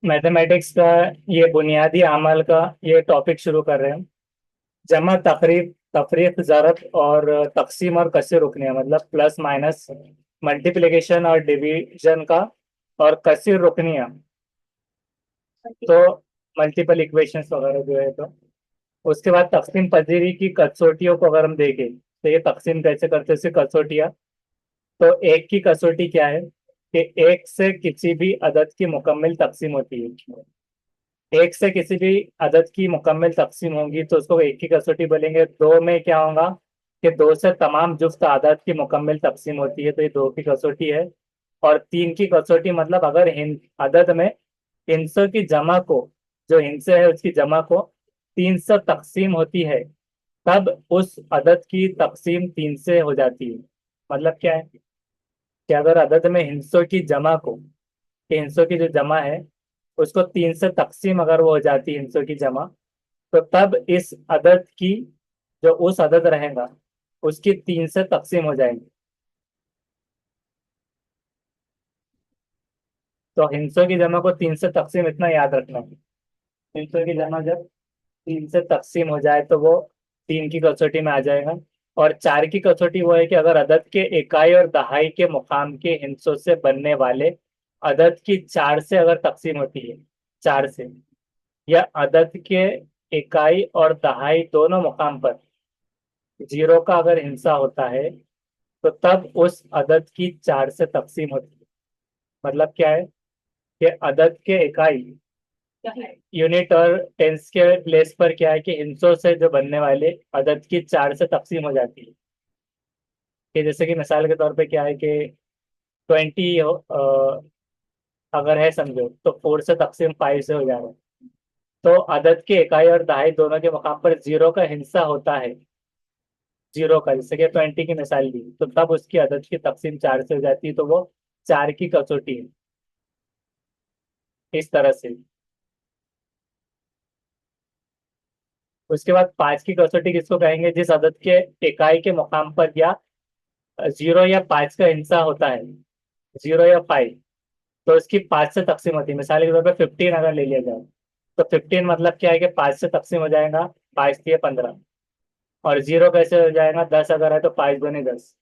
Mathematics का ये बुनियादी अमल का ये टॉपिक शुरू कर रहे हैं। जमा, तकरीब, तफरीक, ज़रब और तकसीम और कसे रुकनिया, मतलब प्लस माइनस, मल्टीप्लिकेशन और डिवीजन का, और कसीर रुकनिया। तो मल्टीपल इक्वेशंस वगैरह जो है, तो उसके बाद तकसीम पजीरी की कसौटियों को अगर हम देखें तो ये तकसीम कैसे करते हैं, इसकी कसौटियाँ। तो एक की कसौटी क्या है कि एक से किसी भी अदद की मुकम्मल तकसीम होती है। एक से किसी भी अदद की मुकम्मल तकसीम होगी तो उसको एक की कसौटी बोलेंगे। दो में क्या होगा कि दो से तमाम जुफ्त अदद की मुकम्मल तकसीम होती है, तो ये दो की कसौटी है। और तीन की कसौटी मतलब अगर अदद में हिस्सों की जमा को, जो हिस्से है उसकी जमा को तीन से तकसीम होती है, तब उस अदद की तकसीम तीन से हो जाती है। मतलब क्या है कि अगर अदद में हिस्सों की जमा को, कि हिस्सों की जो जमा है उसको तीन से तकसीम अगर वो हो जाती है हिस्सों की जमा, तो तब इस अदद की, जो उस अदद रहेगा उसकी तीन से तकसीम हो जाएंगे। तो हिस्सों की जमा को तीन से तकसीम, इतना याद रखना है। हिस्सों की जमा जब तीन से तकसीम हो जाए तो वो तीन की कसौटी में आ जाएगा। और चार की कसौटी वो है कि अगर अदद के इकाई और दहाई के मुकाम के हिस्सों से बनने वाले अदद की चार से अगर तकसीम होती है, चार से, या अदद के इकाई और दहाई दोनों मुकाम पर जीरो का अगर हिस्सा होता है, तो तब उस अदद की चार से तकसीम होती है। मतलब क्या है कि अदद के इकाई, यूनिट और टेंस के प्लेस पर क्या है कि हिस्सों से जो बनने वाले अदद की चार से तकसीम हो जाती है। कि जैसे कि मिसाल के तौर पे क्या है कि 20 अगर है समझो, तो 4 से तकसीम 5 से हो जाएगा। तो अदद के इकाई और दहाई दोनों के मकाम पर जीरो का हिस्सा होता है, जीरो का, जैसे कि 20 की मिसाल दी, तो तब उसकी अदद की तकसीम चार से हो जाती है, तो वो चार की कसौटी है। इस तरह से। उसके बाद पांच की कसौटी किसको कहेंगे, जिस अदद के इकाई के मुकाम पर या जीरो या पांच का हिस्सा होता है, जीरो या फाइव, तो इसकी पांच से तकसीम होती है। मिसाल के तौर पर 15 अगर ले लिया जाए, तो 15 मतलब क्या है कि पांच से तकसीम हो जाएगा। पांच दिए 15। और जीरो कैसे हो जाएगा, 10 अगर है तो पांच दूनी 10।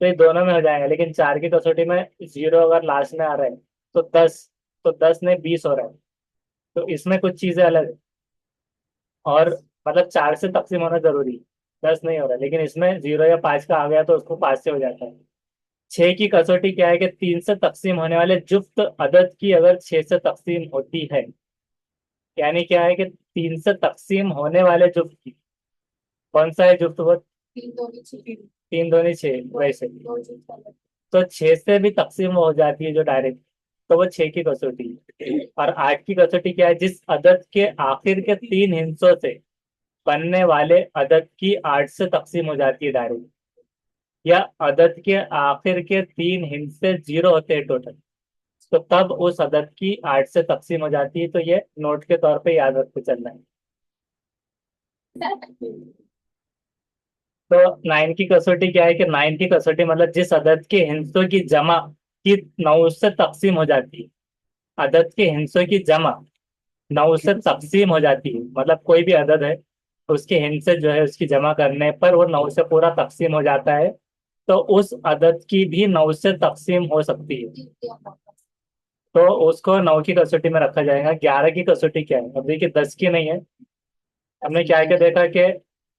तो ये दोनों में हो जाएगा, लेकिन चार की कसौटी में जीरो अगर लास्ट में आ रहा है तो 10, तो 10 ने 20 हो रहा है। तो इसमें कुछ चीजें अलग है। और मतलब चार से तकसीम होना जरूरी है, 10 नहीं हो रहा है, लेकिन इसमें जीरो या पांच का आ गया तो उसको पांच से हो जाता है। छह की कसौटी क्या है कि तीन से तकसीम होने वाले जुफ्त अदद की अगर छह से तकसीम होती है, यानी क्या है कि तीन से तकसीम होने वाले जुफ्त की, कौन सा है जुफ्त वो, तीन दोनी छह वैसे। तो छह से भी तकसीम हो जाती है जो डायरेक्ट, तो वो छह की कसौटी है। और आठ की कसौटी क्या है, जिस अदद के आखिर के तीन हिस्सों से बनने वाले अदद की आठ से तकसीम हो जाती है डायरेक्ट, या अदद के आखिर के तीन हिस्से जीरो होते हैं टोटल, तो तब उस अदद की आठ से तकसीम हो जाती है। तो ये नोट के तौर पे याद रखते चलना है। तो नाइन की कसौटी क्या है कि नाइन की कसौटी मतलब जिस अदद के हिस्सों की जमा की नौ से तकसीम हो जाती है, अदद के हिस्सों की जमा नौ से तकसीम हो जाती है, मतलब कोई भी अदद है उसके हिस्से जो है उसकी जमा करने पर वो नौ से पूरा तकसीम हो जाता है, तो उस अदद की भी नौ से तकसीम हो सकती है। तो उसको नौ की कसौटी में रखा जाएगा। ग्यारह की कसौटी क्या है, अब देखिए 10 की नहीं है। हमने क्या क्या देखा कि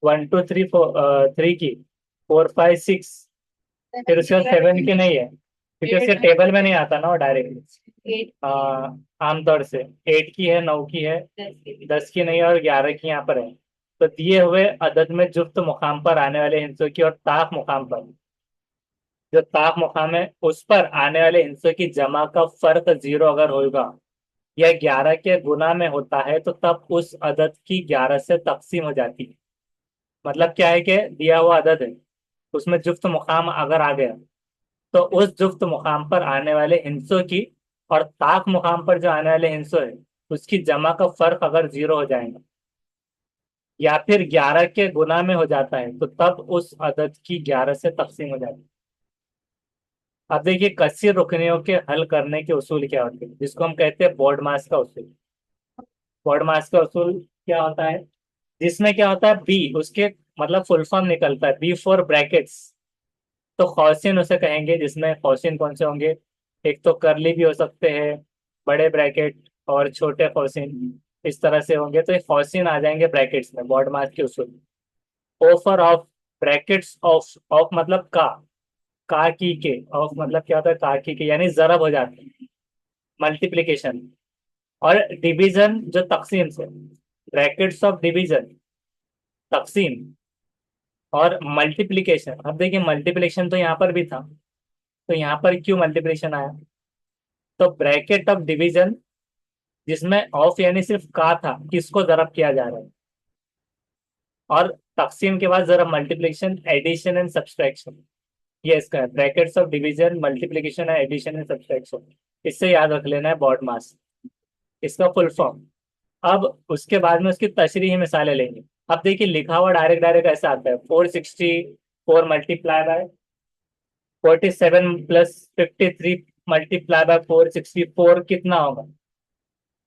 one two three four, three की, फोर फाइव सिक्स, फिर उसके बाद सेवन की नहीं है क्योंकि उसके टेबल में नहीं आता ना वो डायरेक्ट। आमतौर से एट की है, नौ की है, 10 की नहीं है, और 11 की यहाँ पर है। तो दिए हुए अदद में जुफ्त मुकाम पर आने वाले हिस्सों की और ताक मुकाम पर, जो ताक मुकाम है उस पर आने वाले हिस्सों की जमा का फर्क जीरो अगर होगा या 11 के गुना में होता है, तो तब उस अदद की 11 से तकसीम हो जाती है। मतलब क्या है कि दिया हुआ अदद है, उसमें जुफ्त मुकाम अगर आ गया, तो उस जुफ्त मुकाम पर आने वाले हिस्सों की और ताक मुकाम पर जो आने वाले हिस्सों है उसकी जमा का फर्क अगर जीरो हो जाएगा या फिर 11 के गुना में हो जाता है, तो तब उस अदद की 11 से तकसीम हो जाती है। अब देखिए कस्सी रुकनियों के हल करने के उसूल क्या होते हैं, जिसको हम कहते हैं बोर्डमास का उसूल। बोर्डमास का उसूल क्या होता है, जिसमें क्या होता है बी, उसके मतलब फुल फॉर्म निकलता है बी फॉर ब्रैकेट्स। तो खौसिन उसे कहेंगे, जिसमें खौसिन कौन से होंगे, एक तो करली भी हो सकते हैं, बड़े ब्रैकेट और छोटे खौसिन, इस तरह से होंगे। तो ये खौसिन आ जाएंगे ब्रैकेट्स में बोर्डमास के उसूल। Offer of, brackets of, of मतलब का की के, ऑफ मतलब क्या होता है का की के, यानी जरब हो जाते हैं, मल्टीप्लीकेशन। और डिवीजन जो तकसीम से, ब्रैकेट्स ऑफ डिवीजन, तकसीम। और मल्टीप्लीकेशन, अब देखिए मल्टीप्लीकेशन तो यहाँ पर भी था, तो यहाँ पर क्यों मल्टीप्लीकेशन आया, तो ब्रैकेट ऑफ डिवीजन जिसमें ऑफ यानी सिर्फ का था, किसको जरब किया जा रहा है। और तकसीम के बाद जरा मल्टीप्लीकेशन, एडिशन एंड सब्सट्रैक्शन, ये इसका है ब्रैकेट्स ऑफ डिवीजन, मल्टीप्लीकेशन है, एडिशन एंड सब्सट्रैक्शन। इससे याद रख लेना है बॉड मास, इसका फुल फॉर्म। अब उसके बाद में उसकी तशरीही मिसालें लेंगे। अब देखिए लिखा हुआ डायरेक्ट डायरेक्ट ऐसा आता है 464 मल्टीप्लाई बाय 47 + 53 मल्टीप्लाई बाय 464 कितना होगा।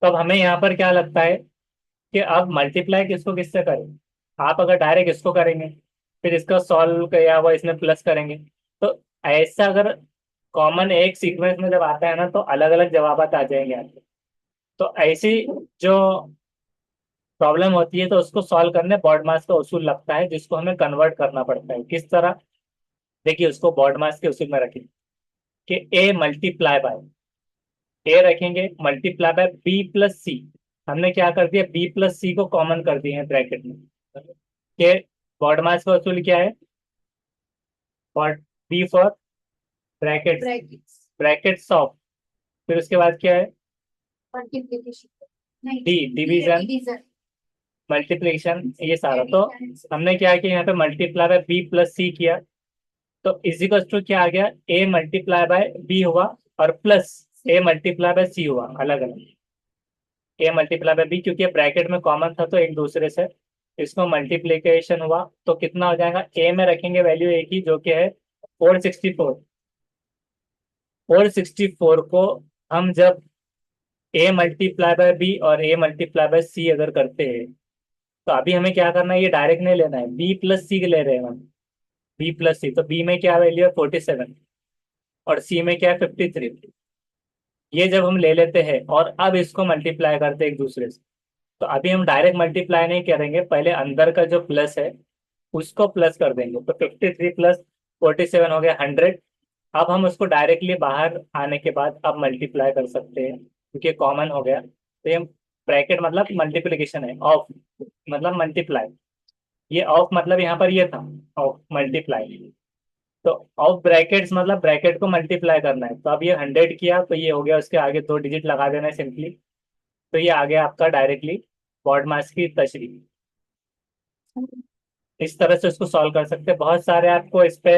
तो अब हमें यहाँ पर क्या लगता है कि अब मल्टीप्लाई किसको किससे करें। आप अगर डायरेक्ट इसको करेंगे, फिर इसका सॉल्व किया हुआ इसमें प्लस करेंगे, तो ऐसा अगर कॉमन एक सीक्वेंस में जब आता है ना, तो अलग अलग जवाब आ जाएंगे आपके। तो ऐसी जो प्रॉब्लम होती है, तो उसको सॉल्व करने बॉड मास का उसूल लगता है, जिसको हमें कन्वर्ट करना पड़ता है। किस तरह, देखिए उसको बॉड मास के उसूल में रखें कि ए मल्टीप्लाई बाय, ए रखेंगे मल्टीप्लाई बाय बी प्लस सी। हमने क्या कर दिया, बी प्लस सी को कॉमन कर दिए हैं ब्रैकेट में, कि बॉड मास का उसूल क्या है, for B for bracket, brackets brackets off, फिर उसके बाद क्या है, मल्टीप्लिकेशन नहीं डी डिवीजन, डिवीजन मल्टीप्लिकेशन, ये सारा। तो हमने क्या किया यहाँ पे मल्टीप्लाई बाय बी प्लस सी किया, तो इजिकल्स टू क्या आ गया, ए मल्टीप्लाई बाय बी हुआ, और प्लस ए मल्टीप्लाई बाय सी हुआ, अलग अलग। ए मल्टीप्लाई बाय बी क्योंकि ब्रैकेट में कॉमन था तो एक दूसरे से इसको मल्टीप्लीकेशन हुआ, तो कितना हो जाएगा, ए में रखेंगे वैल्यू एक ही, जो कि है 464। 464 को हम जब ए मल्टीप्लाई बाय बी और ए मल्टीप्लाई बाय सी अगर करते हैं, तो अभी हमें क्या करना है, ये डायरेक्ट नहीं लेना है, बी प्लस सी ले रहे हैं हम, बी प्लस सी। तो बी में क्या वैल्यू है 47, और सी में क्या है 53। ये जब हम ले लेते हैं और अब इसको मल्टीप्लाई करते हैं एक दूसरे से, तो अभी हम डायरेक्ट मल्टीप्लाई नहीं करेंगे, पहले अंदर का जो प्लस है उसको प्लस कर देंगे। तो 53 + 47 हो गया 100। अब हम उसको डायरेक्टली बाहर आने के बाद अब मल्टीप्लाई कर सकते हैं, क्योंकि कॉमन हो गया। तो ये ब्रैकेट मतलब मल्टीप्लिकेशन है, ऑफ मतलब मल्टीप्लाई, ये ऑफ मतलब यहाँ पर ये था, ऑफ मल्टीप्लाई। तो ऑफ ब्रैकेट्स मतलब ब्रैकेट को मल्टीप्लाई करना है। तो अब ये 100 किया तो ये हो गया, उसके आगे 2 डिजिट लगा देना है सिंपली। तो ये आ गया आपका डायरेक्टली बॉड मास की तशरीह। इस तरह से उसको सॉल्व कर सकते हैं। बहुत सारे आपको इस पे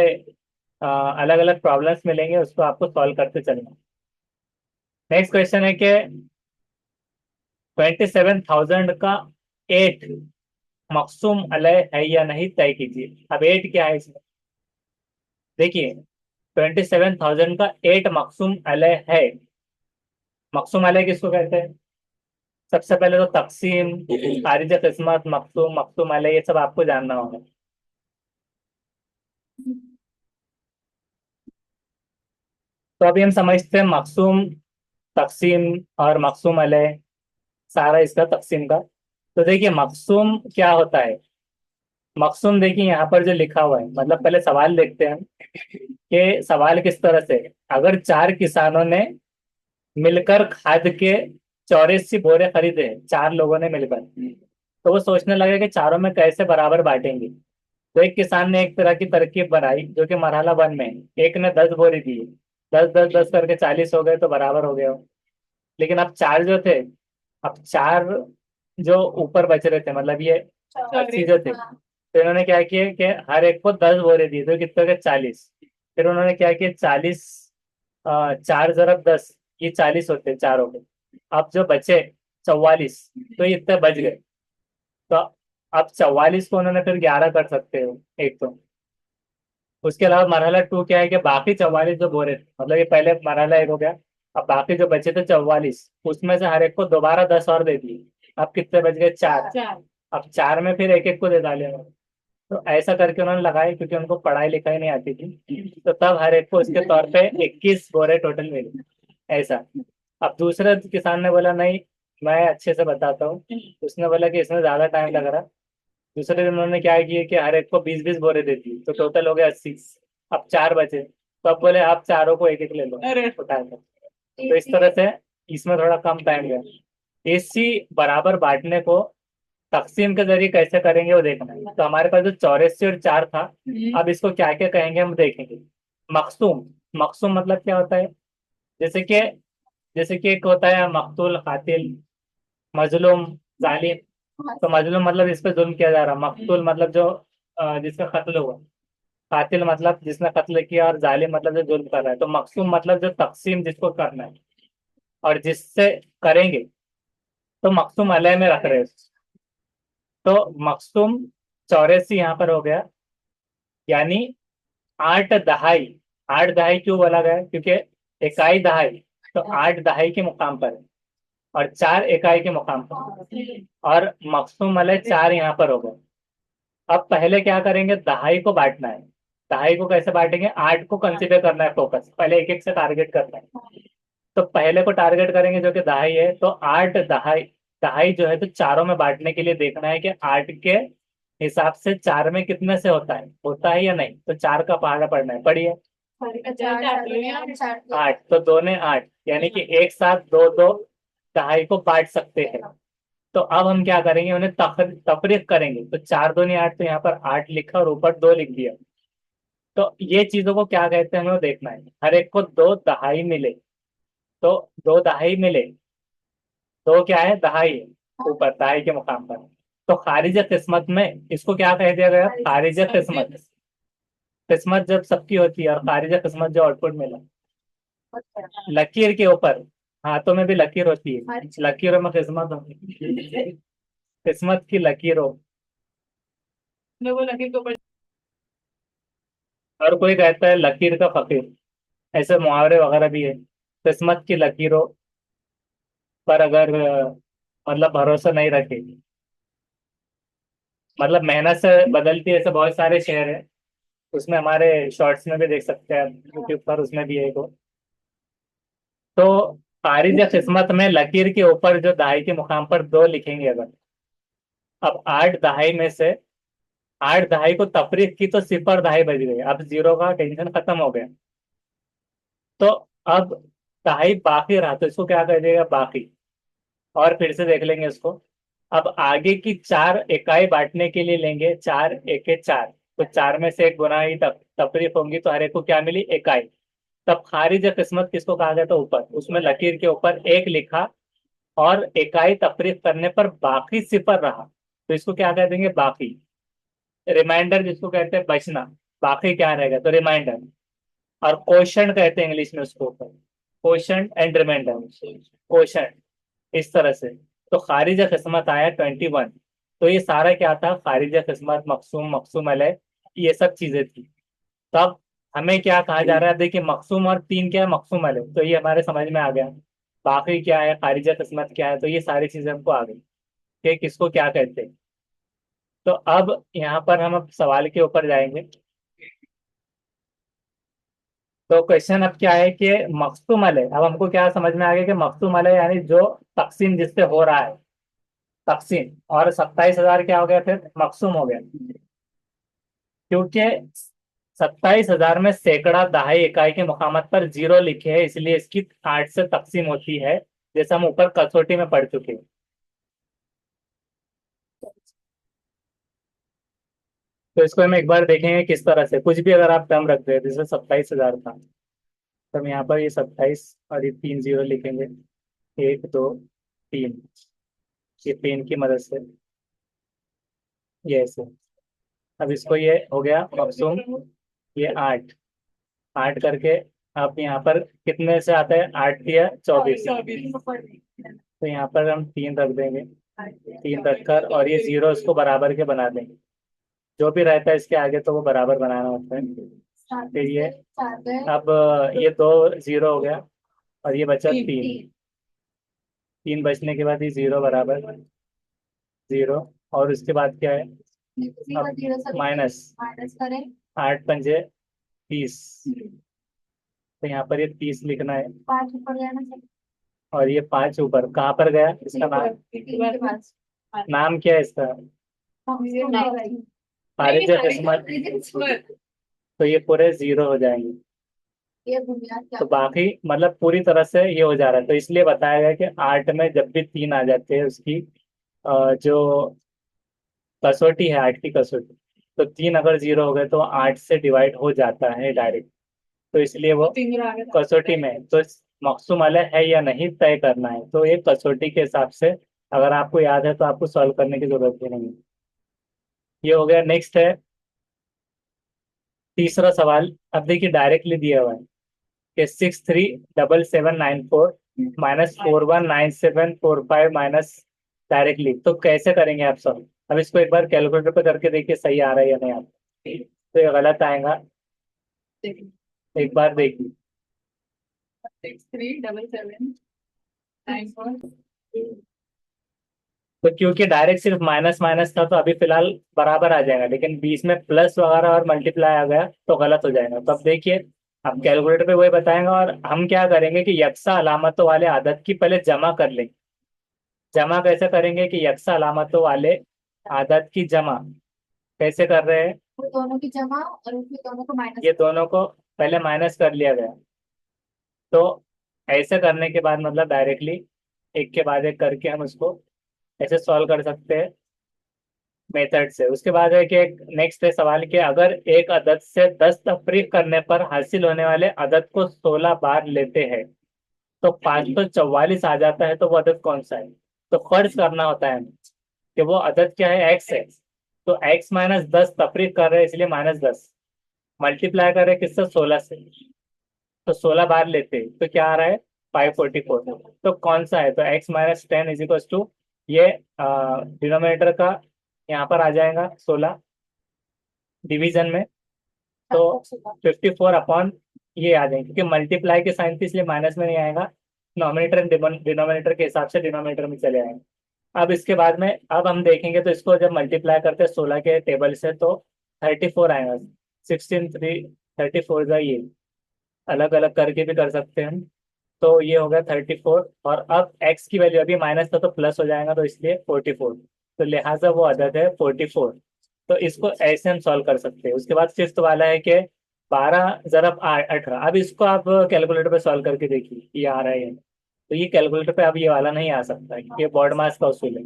अलग अलग प्रॉब्लम्स मिलेंगे, उसको आपको सॉल्व करते चलना। नेक्स्ट क्वेश्चन है कि 27,000 का 8 मकसूम अलय है या नहीं, तय कीजिए। अब 8 क्या है इसमें, देखिए 27,000 का 8 मकसूम अलय है। मकसूम अलय किसको कहते हैं, सबसे पहले तो तकसीम, खारिज किस्मत, मकसूम, मकसूम अलय, ये सब आपको जानना होगा। तो अभी हम समझते हैं मकसूम, तकसीम और मकसूम अलय, सारा इसका तकसीम का। तो देखिए मकसूम क्या होता है, मकसूम देखिए यहाँ पर जो लिखा हुआ है, मतलब पहले सवाल देखते हैं कि सवाल किस तरह से है। अगर 4 किसानों ने मिलकर खाद के 84 बोरे खरीदे, 4 लोगों ने मिलकर, तो वो सोचने लगे कि चारों में कैसे बराबर बांटेंगे। तो एक किसान ने एक तरह की तरकीब बनाई, जो कि मरहला 1 में है। एक ने 10 बोरे दिए, 10 10 10 करके 40 हो गए, तो बराबर हो गया। लेकिन अब 4 जो थे, अब 4 जो ऊपर बच रहे थे, मतलब ये 80 जो थे, तो इन्होंने क्या किया कि हर एक को 10 बोरे दिए, तो कितने के 40। फिर उन्होंने क्या किया, 40 4 × 10, ये 40 होते चारों के। अब जो बचे 44, तो ये इतने बच गए। तो अब 44 को उन्होंने फिर 11 कर सकते हो एक तो, उसके अलावा मरहला 2 क्या है कि बाकी 44 जो बोरे थे, मतलब ये पहले मरहला 1 हो गया, अब बाकी जो बचे थे 44, उसमें से हर एक को दोबारा 10 और दे दिए। अब कितने बच गए? 4। चार। अब 4 में फिर एक एक को दे डाले उन्होंने। तो ऐसा करके उन्होंने लगाए, क्योंकि उनको पढ़ाई लिखाई नहीं आती थी, तो तब हर एक को इसके तौर पे 21 बोरे टोटल मिले। ऐसा। अब दूसरे किसान ने बोला नहीं, मैं अच्छे से बताता हूँ। उसने बोला कि इसमें ज्यादा टाइम लग रहा। दूसरे दिन उन्होंने क्या किया कि हर एक को 20-20 बोरे दे दी, तो टोटल हो गया 80। अब 4 बचे, तो अब बोले आप चारों को एक एक ले लो, अरे उठा कर। तो इस तरह से इसमें थोड़ा कम टाइम गया। इसी बराबर बांटने को तकसीम के जरिए कैसे करेंगे वो देखना है। तो हमारे पास जो 84 और 4 था, अब इसको क्या क्या कहेंगे हम देखेंगे। मकसूम। मकसूम मतलब क्या होता है? जैसे कि जैसे कि एक होता है मकतूल, कातिल, मजलूम, जालिम। तो मजलूम मतलब इस पे जुल्म किया जा रहा, मकतूल मतलब जो जिसका कत्ल हुआ, कातिल मतलब जिसने कत्ल किया, और जालिम मतलब जो जुल्म कर रहा है। तो मकसूम मतलब जो तकसीम जिसको करना है और जिससे करेंगे, तो मकसूम अलह में रख रहे हैं। तो मकसूम 84 यहाँ पर हो गया, यानी 8 दहाई। 8 दहाई क्यों बोला गया? क्योंकि इकाई दहाई, तो 8 दहाई के मुकाम पर है, और 4 इकाई के मुकाम पर। और मकसूम अलह 4 यहाँ पर हो गए। अब पहले क्या करेंगे, दहाई को बांटना है। दहाई को कैसे बांटेंगे? 8 को कंसीडर करना है फोकस, पहले एक एक से टारगेट करना है। तो पहले को टारगेट करेंगे जो कि दहाई है, तो 8 दहाई। दहाई जो है तो चारों में बांटने के लिए देखना है कि 8 के हिसाब से 4 में कितने से होता है या नहीं। तो 4 का पहाड़ा पड़ना है, पढ़िए। चार चार 8, तो 2 ने 8, यानी कि एक साथ दो दो दहाई को बांट सकते हैं। तो अब हम क्या करेंगे, उन्हें तफरीक करेंगे। तो 4 दूनी 8, तो यहाँ पर 8 लिखा और ऊपर 2 लिख दिया। तो ये चीजों को क्या कहते हैं हमें वो देखना है। हर एक को 2 दहाई मिले, तो 2 दहाई मिले। दो क्या है? दहाई है, ऊपर दहाई के मुकाम पर। तो खारिज किस्मत में इसको क्या कह दिया गया? खारिज किस्मत। किस्मत जब सबकी होती है, और खारिज किस्मत जो आउटपुट मिला। लकीर के ऊपर, हाथों में भी लकीर होती है, लकीरों में किस्मत होती है। किस्मत की लकीरों। वो लगे तो ऊपर। और कोई कहता है लकीर का फकीर। ऐसे मुहावरे वगैरह भी है। किस्मत की लकीरों पर अगर मतलब भरोसा नहीं रखे, मतलब मेहनत से बदलती है, ऐसे बहुत सारे शेर हैं। उसमें हमारे शॉर्ट्स में भी देख सकते हैं, यूट्यूब पर उसमें भी है एक वो। तो खारिज किस्मत में लकीर के ऊपर जो दहाई के मुकाम पर 2 लिखेंगे अगर। अब 8 दहाई में से 8 दहाई को तफरीक की तो 0 दहाई बज गई, अब जीरो का टेंशन खत्म हो गया। तो अब दहाई बाकी रहा, तो इसको क्या कर देगा? बाकी। और फिर से देख लेंगे इसको। अब आगे की 4 इकाई बांटने के लिए लेंगे, 4 एके 4। तो 4 में से एक गुना ही तफरीक होंगी, तो हर एक को क्या मिली? इकाई। तब खारिज किस्मत किसको कहा जाता है? ऊपर, उसमें लकीर के ऊपर 1 लिखा, और इकाई तफरीक करने पर बाकी 0 रहा, तो इसको क्या कह देंगे? बाकी। रिमाइंडर जिसको कहते हैं बचना, बाकी क्या रहेगा? तो रिमाइंडर। और क्वेश्चन कहते हैं इंग्लिश में उसको, ऊपर क्वेश्चन एंड रिमाइंडर, क्वेश्चन। इस तरह से। तो खारिज किस्मत आया 21। तो ये सारा क्या था? खारिज किस्मत, मकसूम, मकसूम अलैह, ये सब चीजें थी। तब हमें क्या कहा जा रहा है? देखिए, मकसूम और 3 क्या है? मकसूम अलैह, तो ये हमारे समझ में आ गया। बाकी क्या है? खारिज किस्मत क्या है? तो ये सारी चीजें हमको आ गई कि किसको क्या कहते हैं। तो अब यहाँ पर हम अब सवाल के ऊपर जाएंगे। तो क्वेश्चन अब क्या है कि मकसूम अलैह, अब हमको क्या समझ में आ गया कि मकसूम अलैह यानी जो तकसीम जिससे हो रहा है, तकसीम। और 27,000 क्या हो गया? फिर मकसूम हो गया, क्योंकि 27,000 में सैकड़ा दहाई इकाई के मुकामत पर 0 लिखे है, इसलिए इसकी 8 से तकसीम होती है, जैसे हम ऊपर कसौटी में पढ़ चुके हैं। तो इसको हम एक बार देखेंगे किस तरह से। कुछ भी अगर आप टर्म रख दे, जैसे 27,000 था, तो हम यहाँ पर ये 27 और ये 3 0 लिखेंगे। 1 2 3, ये पेन की मदद से, ये ऐसे। अब इसको ये हो गया मकसूम, ये 8। 8 करके आप यहाँ पर कितने से आता है? 8 या 24। तो यहाँ पर हम 3 रख देंगे। 3 रखकर और ये 0 इसको बराबर के बना देंगे। जो भी रहता है इसके आगे तो वो बराबर बनाना होता है। फिर ये 4 गए। अब ये 2 0 हो गया और ये बचा 3। 3। 3 बचने के बाद ये 0 और उसके बाद क्या है? जीरो अब जीरो से माइनस माइनस करें। 8 पंजे 30। तो यहाँ पर ये 30 लिखना है 5 ऊपर गया ना सर। और ये 5 ऊपर कहाँ पर गया इसका नाम? 3 के पास। नाम क्या है इसका? खारिज किस्मत। तो ये पूरे 0 हो जाएंगे। ये बुनियाद क्या तो बाकी मतलब पूरी तरह से ये हो जा रहा है, तो इसलिए बताया गया कि 8 में जब भी 3 आ जाते हैं उसकी जो कसौटी है 8 की कसौटी, तो 3 अगर 0 हो गए तो 8 से डिवाइड हो जाता है डायरेक्ट। तो इसलिए वो कसौटी में है। तो मकसूम अलग है या नहीं तय करना है, तो ये कसौटी के हिसाब से अगर आपको याद है तो आपको सॉल्व करने की जरूरत भी नहीं है। ये हो गया। नेक्स्ट है तीसरा सवाल। अब देखिए डायरेक्टली दिया हुआ है कि 637794 -419745 माइनस डायरेक्टली। तो कैसे करेंगे आप सॉल्व? अब इसको एक बार कैलकुलेटर पे करके देखिए सही आ रहा है या नहीं आता। तो ये गलत आएगा, एक बार देखिए। 637794। तो क्योंकि डायरेक्ट सिर्फ माइनस माइनस था तो अभी फिलहाल बराबर आ जाएगा, लेकिन बीच में प्लस वगैरह और मल्टीप्लाई आ गया तो गलत हो जाएगा। तो अब देखिए अब कैलकुलेटर पे वही बताएंगे और हम क्या करेंगे कि यक्सा अलामतों वाले आदत की पहले जमा कर लेंगे। जमा कैसे करेंगे कि यक्सा अलामतों वाले आदत की जमा कैसे कर रहे हैं? वो दोनों की जमा और उसमें दोनों को माइनस। ये दोनों को पहले माइनस कर लिया गया। तो ऐसे करने के बाद मतलब डायरेक्टली एक के बाद एक करके हम उसको ऐसे सॉल्व कर सकते हैं मेथड से। उसके बाद है कि नेक्स्ट है सवाल कि अगर एक अदद से 10 तफरीक करने पर हासिल होने वाले अदद को 16 बार लेते हैं तो 544 आ जाता है, तो वो अदद कौन सा है? तो फर्ज करना होता है हमें कि वो अदद क्या है, एक्स है। तो x-10 तफरीक कर रहे हैं इसलिए -10 मल्टीप्लाई कर रहे हैं किससे? 16 से। तो 16 बार लेते हैं तो क्या आ रहा है? 544। तो कौन सा है? तो x-10 इज इक्वल टू ये डिनोमिनेटर का यहाँ पर आ जाएगा 16 डिवीजन में। तो 54 अपॉन ये आ जाएंगे क्योंकि मल्टीप्लाई के साइन थी इसलिए माइनस में नहीं आएगा। नॉमिनेटर डिनोमिनेटर के हिसाब से डिनोमिनेटर में चले आएंगे। अब इसके बाद में अब हम देखेंगे तो इसको जब मल्टीप्लाई करते हैं 16 के टेबल से तो 34 आएगा। 16 3 34 का ये अलग अलग करके भी कर सकते हैं हम। तो ये हो गया 34 और अब x की वैल्यू अभी माइनस था तो प्लस हो जाएगा तो इसलिए 44। तो लिहाजा वो अदद है 44। तो इसको ऐसे हम सॉल्व कर सकते हैं। उसके बाद फिफ्थ वाला है कि 12 × 18। अब इसको आप कैलकुलेटर पे सॉल्व करके देखिए ये आ रहा है या नहीं। तो ये कैलकुलेटर पे अब ये वाला नहीं आ सकता है क्योंकि बॉड मास का उसूल है।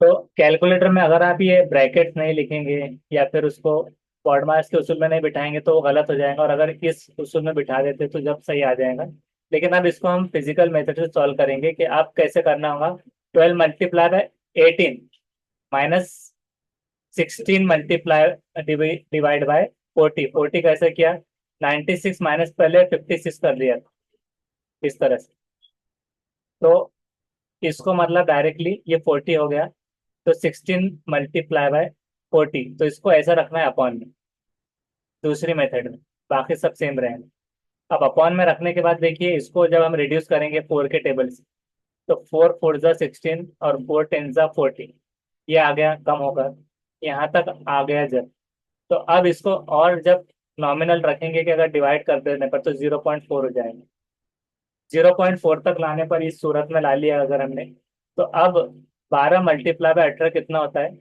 तो कैलकुलेटर में अगर आप ये ब्रैकेट नहीं लिखेंगे या फिर उसको बॉड मास के उसूल में नहीं बिठाएंगे तो वो गलत हो जाएगा, और अगर इस उसूल में बिठा देते तो जब सही आ जाएगा। लेकिन अब इसको हम फिजिकल मेथड से सॉल्व करेंगे कि अब कैसे करना होगा। 12 multiply by 18 -16 multiply divide by 40। 40 कैसे किया? 96 माइनस पहले 56 कर दिया इस तरह से। तो इसको मतलब डायरेक्टली ये 40 हो गया। तो 16 मल्टीप्लाई बाय 40, तो इसको ऐसा रखना है अपॉन में दूसरी मेथड में, बाकी सब सेम रहेंगे। अब अपॉन में रखने के बाद देखिए इसको जब हम रिड्यूस करेंगे 4 के टेबल से तो 4 4 जा 16 और 4 10 जा 40। ये आ गया कम होकर यहाँ तक आ गया जब। तो अब इसको और जब नॉमिनल रखेंगे कि अगर डिवाइड कर देने पर तो 0.4 हो जाएगा। 0.4 तक लाने पर इस सूरत में ला लिया अगर हमने, तो अब 12 मल्टीप्लाई बाय 18 कितना होता है?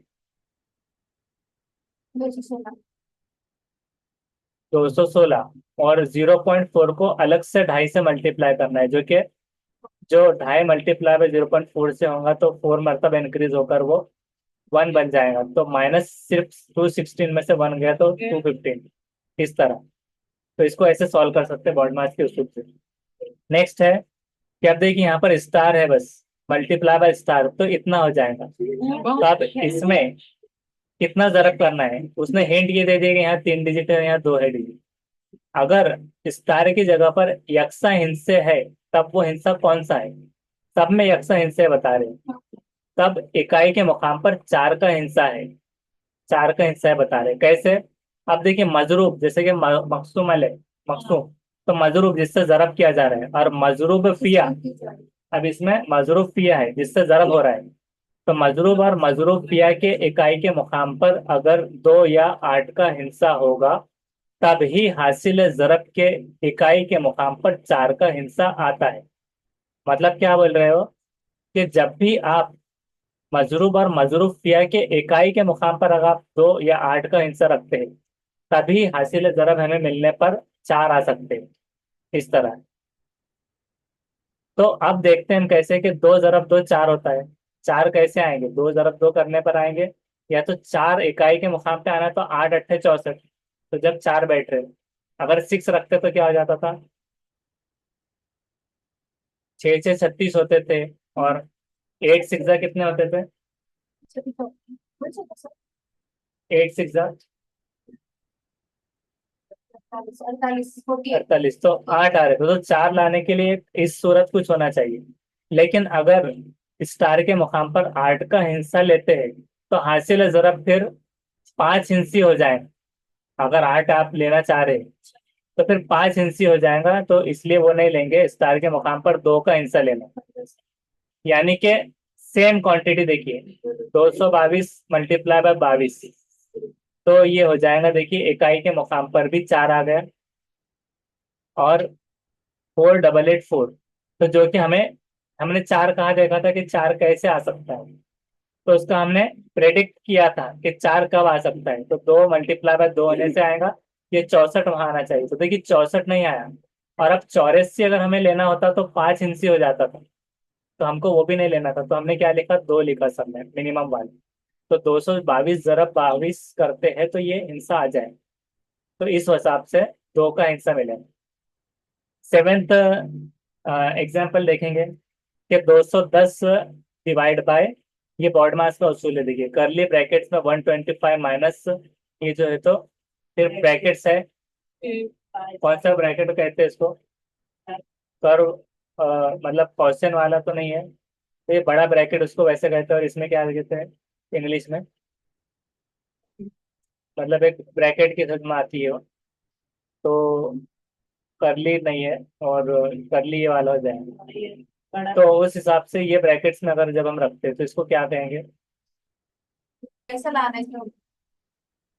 216। और 0.4 को अलग से 2.5 से मल्टीप्लाई करना है, जो कि जो 2.5 मल्टीप्लाई बाय 0.4 से होगा तो 4 मरतबा इंक्रीज होकर वो 1 बन जाएगा। तो माइनस सिर्फ 216 में से 1 गया तो 215 इस तरह। तो इसको ऐसे सॉल्व कर सकते हैं बॉड मास के उसूल से। नेक्स्ट है कि अब देखिए यहाँ पर स्टार है, बस मल्टीप्लाई बाय स्टार तो इतना हो जाएगा। तो अब इसमें कितना जरब करना है उसने हिंट ये दे दिया कि यहाँ 3 डिजिट है यहाँ 2 है डिजिट। अगर स्टार की जगह पर यक्सा हिंसे है तब वो हिंसा कौन सा है? सब में यक्सा हिंसे बता रहे हैं। तब इकाई के मुकाम पर 4 का हिंसा है। 4 का हिस्सा है बता रहे कैसे। अब देखिए मजरूब जैसे कि मकसूम है, मकसूम, तो मजरूब जिससे जरब किया जा रहा है, और मजरूब फिया, अब इसमें मजरूब फिया है जिससे जरब हो रहा है। तो मजरूब और मजरूब फिया के इकाई के मुकाम पर अगर 2 या 8 का हिस्सा होगा, तब ही हासिल जरब के इकाई के मुकाम पर 4 का हिस्सा आता है। मतलब क्या बोल रहे हो कि जब भी आप मजरूब और मजरूब फिया के इकाई के मुकाम पर अगर आप 2 या 8 का हिस्सा रखते हैं, तभी हासिल जरब हमें मिलने पर 4 आ सकते हैं, इस तरह। तो अब देखते हैं हम कैसे कि 2 जरब 2 4 होता है। 4 कैसे आएंगे, 2 जरब 2 करने पर आएंगे, या तो 4 इकाई के मुकाम पे आना है, तो 8 अट्ठे 64, तो जब 4 बैठ रहे, अगर 6 रखते तो क्या हो जाता था, 6 6 36 होते थे, और 8 सिक्स कितने होते थे, 8 सिक्स 48 48 48, तो 8 आ रहे थे, तो 4 लाने के लिए इस सूरत कुछ होना चाहिए। लेकिन अगर स्टार के मुकाम पर 8 का हिस्सा लेते हैं, तो हासिल जरब फिर 5 हिस्सी हो जाए। अगर 8 आप लेना चाह रहे हैं, तो फिर 5 हिस्सी हो जाएगा, तो इसलिए वो नहीं लेंगे, स्टार के मुकाम पर 2 का हिस्सा लेना। यानी कि सेम क्वांटिटी देखिए, 222 मल्टीप्लाई बाय 22, तो ये हो जाएगा देखिए इकाई के मुकाम पर भी 4 आ गया, और 4884, तो जो कि हमने 4 कहाँ देखा था कि 4 कैसे आ सकता है, तो उसका हमने प्रेडिक्ट किया था कि 4 कब आ सकता है, तो 2 मल्टीप्लाई बाय 2 होने से आएगा, ये 64 वहां आना चाहिए, तो देखिए 64 नहीं आया। और अब 84 अगर हमें लेना होता तो 5 इंची हो जाता था, तो हमको वो भी नहीं लेना था, तो हमने क्या लिखा, 2 लिखा सब में मिनिमम वाले। तो 222 जरब 22 करते हैं तो ये हिस्सा आ जाए, तो इस हिसाब से 2 का हिस्सा मिलेगा। सेवेंथ एग्जाम्पल देखेंगे कि 210 डिवाइड बाय, ये बॉड मास का उसूल है, देखिए करली ब्रैकेट्स में 125 माइनस, ये जो है तो फिर ब्रैकेट्स है, कौन सा ब्रैकेट कहते हैं इसको, कर्व, मतलब क्वेश्चन वाला तो नहीं है, तो ये बड़ा ब्रैकेट उसको वैसे कहते हैं, और इसमें क्या कहते हैं इंग्लिश में, मतलब एक ब्रैकेट की समझ में आती है वो, तो करली नहीं है, और करली ये वाला हो जाएगा, तो उस हिसाब से ये ब्रैकेट्स में अगर जब हम रखते हैं तो इसको क्या कहेंगे। कैसा लाना है इसमें?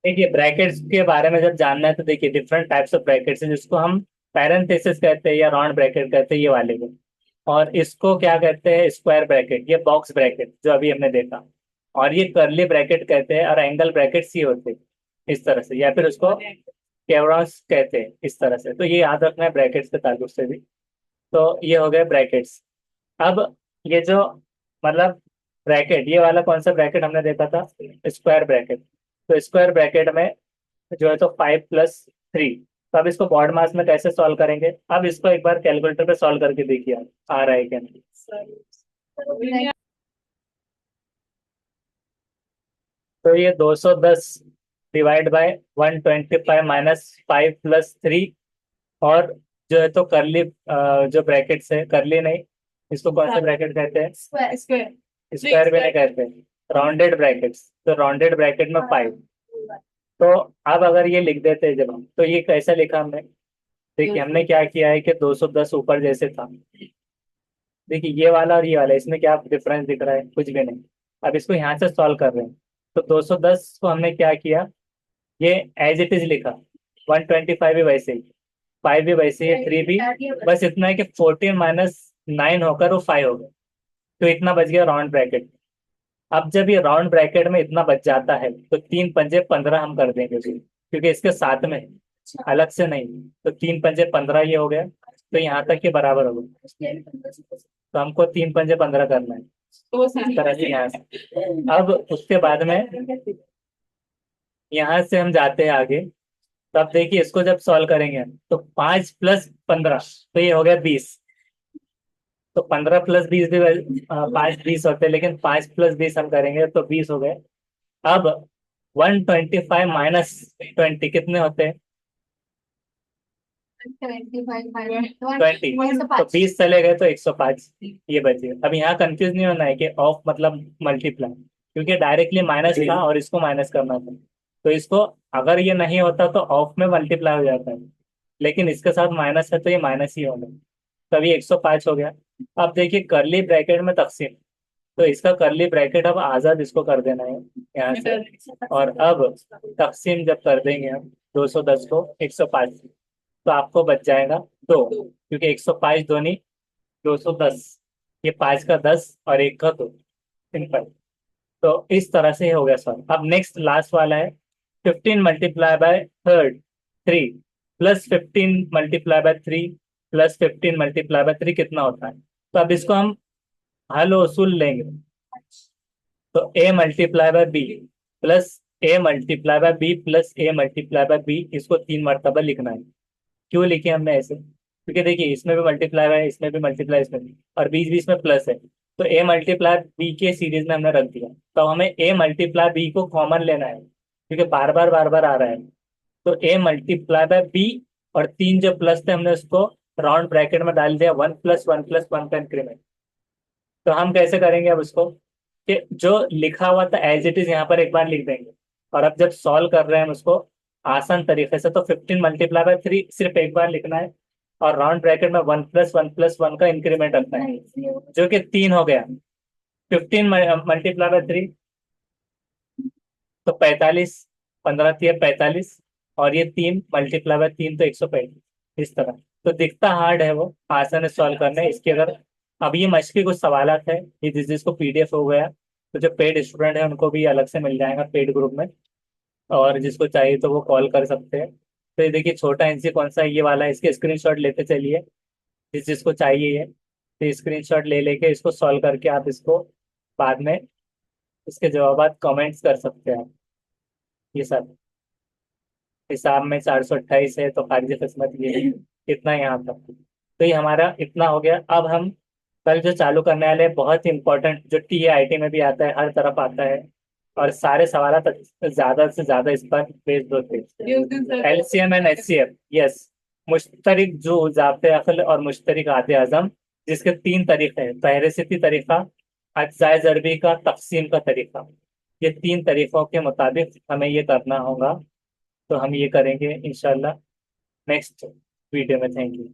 देखिए ब्रैकेट्स के बारे में जब जानना है, तो देखिए डिफरेंट टाइप्स ऑफ ब्रैकेट्स हैं, जिसको हम पैरेंथेसिस कहते हैं या राउंड ब्रैकेट कहते हैं, ये वाले को। और इसको क्या कहते हैं, स्क्वायर ब्रैकेट, ये बॉक्स ब्रैकेट जो अभी हमने देखा। और ये कर्ली ब्रैकेट कहते हैं, और एंगल ब्रैकेट्स ये होते हैं इस तरह से, या फिर उसको केवरॉन्स कहते हैं इस तरह से, तो ये याद रखना है ब्रैकेट्स के ताल्लुक से भी। तो ये हो गए ब्रैकेट्स। अब ये जो, मतलब ब्रैकेट, ये वाला कौन सा ब्रैकेट हमने देखा था, स्क्वायर ब्रैकेट। तो स्क्वायर ब्रैकेट में जो है तो 5 + 3, तो अब इसको बॉड मास में कैसे सॉल्व करेंगे, अब इसको एक बार कैलकुलेटर पे सॉल्व करके देखिए आप, आ रहा है क्या नहीं। तो ये 210 डिवाइड बाय 125 माइनस 5 + 3, और जो है तो करली, जो ब्रैकेट्स है, करली नहीं, इसको कौन सा ब्रैकेट कहते हैं, स्क्वायर स्क्वायर स्क्वायर भी नहीं कहते, राउंडेड ब्रैकेट्स, तो राउंडेड ब्रैकेट में 5। तो अब अगर ये लिख देते हैं जब हम, तो ये कैसा लिखा हमने, देखिए हमने क्या किया है कि 210 ऊपर जैसे था, देखिए ये वाला और ये वाला, इसमें क्या डिफरेंस दिख रहा है, कुछ भी नहीं। अब इसको यहाँ से सॉल्व कर रहे हैं, तो 210 को हमने क्या किया, ये एज इट इज लिखा, 125 भी वैसे ही, 5 भी वैसे ही, 3 भी, बस इतना है कि 14 - 9 होकर वो 5 हो गया, तो इतना बच गया राउंड ब्रैकेट। अब जब ये राउंड ब्रैकेट में इतना बच जाता है, तो 3 × 5 = 15 हम कर देंगे उसे, क्योंकि इसके साथ में है, अलग से नहीं, तो 3 × 5 = 15 ये हो गया, तो यहाँ तक के बराबर हो गया, तो हमको 3 × 5 = 15 करना है, इस तरह से यहाँ से। अब उसके बाद में यहाँ से हम जाते हैं आगे, तो अब देखिए इसको जब सॉल्व करेंगे, तो 5 + 15, तो ये हो गया 20, तो 15 + 20 भी 5 20 होते हैं, लेकिन 5 + 20 हम करेंगे तो 20 हो गए। अब 125 माइनस 20 कितने होते हैं, 20, तो 20 चले गए तो 105, ये बचे। अब यहाँ कंफ्यूज नहीं होना है कि ऑफ मतलब मल्टीप्लाई, क्योंकि डायरेक्टली माइनस था और इसको माइनस करना था। तो इसको, अगर ये नहीं होता तो ऑफ में मल्टीप्लाई हो जाता है, लेकिन इसके साथ माइनस है तो ये माइनस ही होगा। तभी 105 हो गया। अब देखिए करली ब्रैकेट में तकसीम, तो इसका करली ब्रैकेट अब आजाद इसको कर देना है यहाँ से। और अब तकसीम जब कर देंगे हम 210 को 105 से, तो आपको बच जाएगा 2, क्योंकि 105 दूनी 210, ये 5 का 10 और 1 का 2, सिंपल। तो इस तरह से हो गया सॉल्व। अब नेक्स्ट लास्ट वाला है 15 multiply by third 3 plus 15 multiply by 3 plus 15 multiply by 3 कितना होता है। तो अब इसको हम हल वसूल लेंगे। तो A multiply by B plus A multiply by B plus A multiply by B, इसको 3 मरतबा लिखना है। क्यों लिखे हमने ऐसे, क्योंकि देखिए इसमें भी मल्टीप्लाई है, इसमें भी मल्टीप्लाई, इसमें भी, और बीच बीच में प्लस है। तो ए मल्टीप्लाई बी के सीरीज में हमने रख दिया। तो हमें ए मल्टीप्लाई बी को कॉमन लेना है, क्योंकि बार बार आ रहा है। तो ए मल्टीप्लाई बाय बी, और 3 जो प्लस थे हमने उसको राउंड ब्रैकेट में डाल दिया, 1 प्लस 1 प्लस 1 का इंक्रीमेंट। तो हम कैसे करेंगे अब उसको, कि जो लिखा हुआ था एज इट इज यहाँ पर एक बार लिख देंगे। और अब जब सॉल्व कर रहे हैं हम उसको आसान तरीके से, तो 15 मल्टीप्लाई बाय 3 सिर्फ एक बार लिखना है, और राउंड ब्रैकेट में 1 प्लस 1 प्लस 1 का इंक्रीमेंट रखना है, जो कि 3 हो गया। 15 मल्टीप्लाई बाय 3 तो 45, 15 3 45, और ये 3 मल्टीप्लाई बाय 3 तो 135। इस तरह तो दिखता हार्ड है, वो आसान है सॉल्व करना है इसके। अगर अब ये मश्क के कुछ सवालात है, ये जिसको पीडीएफ हो गया, तो जो पेड स्टूडेंट है उनको भी अलग से मिल जाएगा पेड ग्रुप में, और जिसको चाहिए तो वो कॉल कर सकते हैं। तो ये देखिए छोटा आंसर कौन सा है, ये वाला है, इसके स्क्रीनशॉट लेते चलिए जिसको चाहिए ये। तो स्क्रीनशॉट ले लेके इसको सॉल्व करके आप इसको बाद में इसके जवाब कमेंट्स कर सकते हैं आप। ये सब हिसाब में 428 है, तो खारिज किस्मत ये है, इतना यहाँ तक। तो ये हमारा इतना हो गया। अब हम कल जो चालू करने वाले हैं बहुत ही इंपॉर्टेंट, जो टी आई टी में भी आता है, हर तरफ आता है, और सारे सवाल ज्यादा से ज्यादा इस पर बेस्ड होते हैं, एलसीएम एंड एचसीएफ। यस, मुश्तरिक जो जाब्ते अकल और मुश्तरिक आते आजम, जिसके 3 तरीके हैं, फहरिस्ती तरीका, अज्जाए ज़रबी का, तकसीम का तरीका। ये 3 तरीकों के मुताबिक हमें ये करना होगा। तो हम ये करेंगे इंशाल्लाह नेक्स्ट वीडियो में। Thank you.